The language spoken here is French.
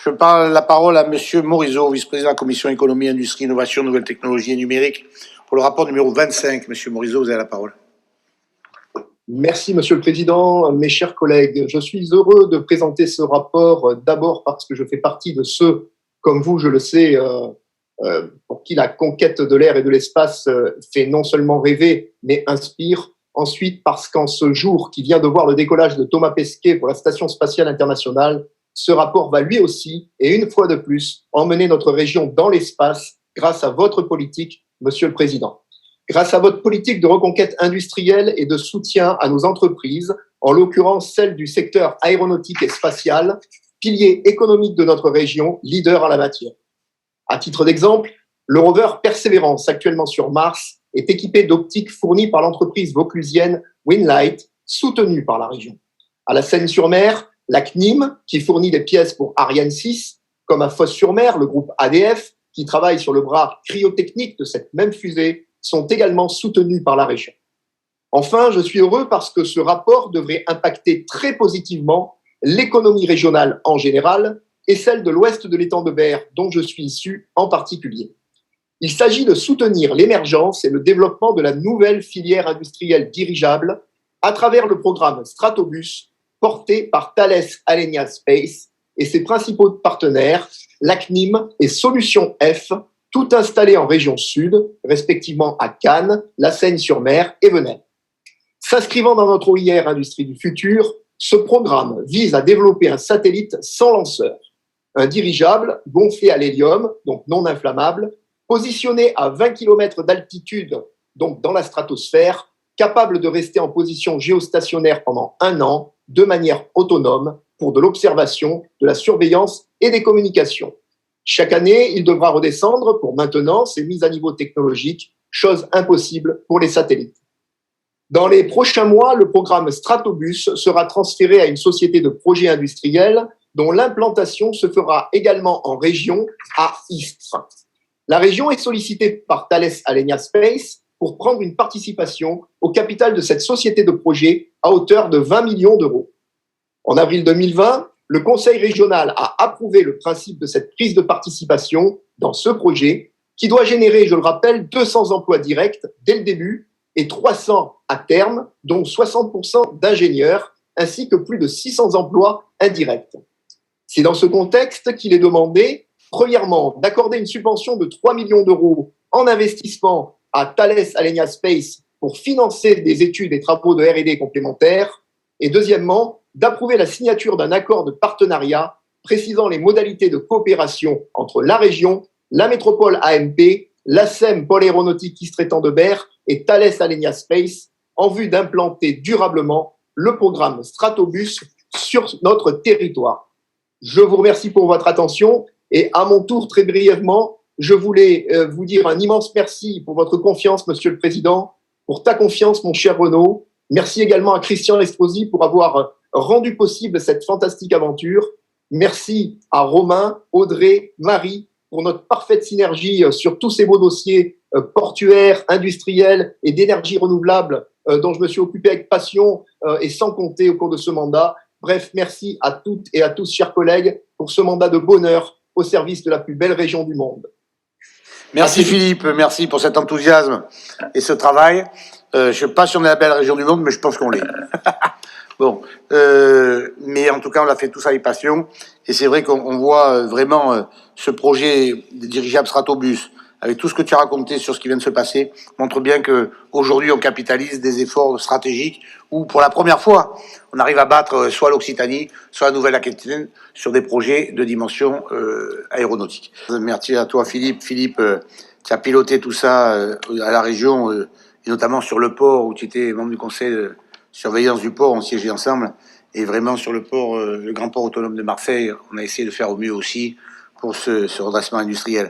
Je parle la parole à Monsieur Morisot, vice-président de la Commission économie, industrie, innovation, nouvelles technologies et numérique, pour le rapport numéro 25. Monsieur Morisot, vous avez la parole. Merci, Monsieur le Président, mes chers collègues. Je suis heureux de présenter ce rapport, d'abord parce que je fais partie de ceux, comme vous, je le sais, pour qui la conquête de l'air et de l'espace fait non seulement rêver, mais inspire. Ensuite, parce qu'en ce jour qui vient de voir le décollage de Thomas Pesquet pour la Station spatiale internationale, ce rapport va lui aussi, et une fois de plus, emmener notre région dans l'espace grâce à votre politique, Monsieur le Président. Grâce à votre politique de reconquête industrielle et de soutien à nos entreprises, en l'occurrence celle du secteur aéronautique et spatial, pilier économique de notre région, leader en la matière. À titre d'exemple, le rover Perseverance, actuellement sur Mars, est équipé d'optiques fournies par l'entreprise vauclusienne Winlight, soutenue par la région. À la Seine-sur-Mer, la CNIM, qui fournit des pièces pour Ariane 6, comme à Fos-sur-Mer, le groupe ADF, qui travaille sur le bras cryotechnique de cette même fusée, sont également soutenus par la région. Enfin, je suis heureux parce que ce rapport devrait impacter très positivement l'économie régionale en général et celle de l'ouest de l'étang de Berre, dont je suis issu en particulier. Il s'agit de soutenir l'émergence et le développement de la nouvelle filière industrielle dirigeable à travers le programme Stratobus porté par Thales Alenia Space et ses principaux partenaires, l'ACNIM et Solution F, tout installés en région sud, respectivement à Cannes, La Seyne-sur-Mer et Venelle. S'inscrivant dans notre OIR Industrie du futur, ce programme vise à développer un satellite sans lanceur, un dirigeable gonflé à l'hélium, donc non inflammable, positionné à 20 km d'altitude, donc dans la stratosphère, capable de rester en position géostationnaire pendant 1 an, de manière autonome, pour de l'observation, de la surveillance et des communications. Chaque année, il devra redescendre pour maintenance et mise à niveau technologique, chose impossible pour les satellites. Dans les prochains mois, le programme Stratobus sera transféré à une société de projet industriel dont l'implantation se fera également en région à Istres. La région est sollicitée par Thales Alenia Space pour prendre une participation au capital de cette société de projet à hauteur de 20 millions d'euros. En avril 2020, le Conseil régional a approuvé le principe de cette prise de participation dans ce projet qui doit générer, je le rappelle, 200 emplois directs dès le début et 300 à terme, dont 60% d'ingénieurs, ainsi que plus de 600 emplois indirects. C'est dans ce contexte qu'il est demandé, premièrement, d'accorder une subvention de 3 millions d'euros en investissement à Thales Alenia Space pour financer des études et travaux de R&D complémentaires, et deuxièmement, d'approuver la signature d'un accord de partenariat précisant les modalités de coopération entre la région, la métropole AMP, l'ASEM Pôle Aéronautique Istres-Étang de Berre et Thales Alenia Space en vue d'implanter durablement le programme Stratobus sur notre territoire. Je vous remercie pour votre attention et à mon tour, très brièvement, je voulais vous dire un immense merci pour votre confiance, Monsieur le Président, pour ta confiance, mon cher Renaud. Merci également à Christian Estrosi pour avoir rendu possible cette fantastique aventure. Merci à Romain, Audrey, Marie pour notre parfaite synergie sur tous ces beaux dossiers portuaires, industriels et d'énergie renouvelable dont je me suis occupé avec passion et sans compter au cours de ce mandat. Bref, merci à toutes et à tous, chers collègues, pour ce mandat de bonheur au service de la plus belle région du monde. Merci Philippe, merci pour cet enthousiasme et ce travail. Je ne sais pas si on est la belle région du monde, mais je pense qu'on l'est. Bon, mais en tout cas, on l'a fait tous avec passion. Et c'est vrai qu'on voit vraiment ce projet des dirigeables Stratobus, avec tout ce que tu as raconté sur ce qui vient de se passer, montre bien que aujourd'hui on capitalise des efforts stratégiques où, pour la première fois, on arrive à battre soit l'Occitanie, soit la Nouvelle-Aquitaine sur des projets de dimension aéronautique. Merci à toi, Philippe. Philippe, tu as piloté tout ça à la région, et notamment sur le port où tu étais membre du conseil de surveillance du port, on siégeait ensemble. Et vraiment sur le port, le grand port autonome de Marseille, on a essayé de faire au mieux aussi pour ce redressement industriel.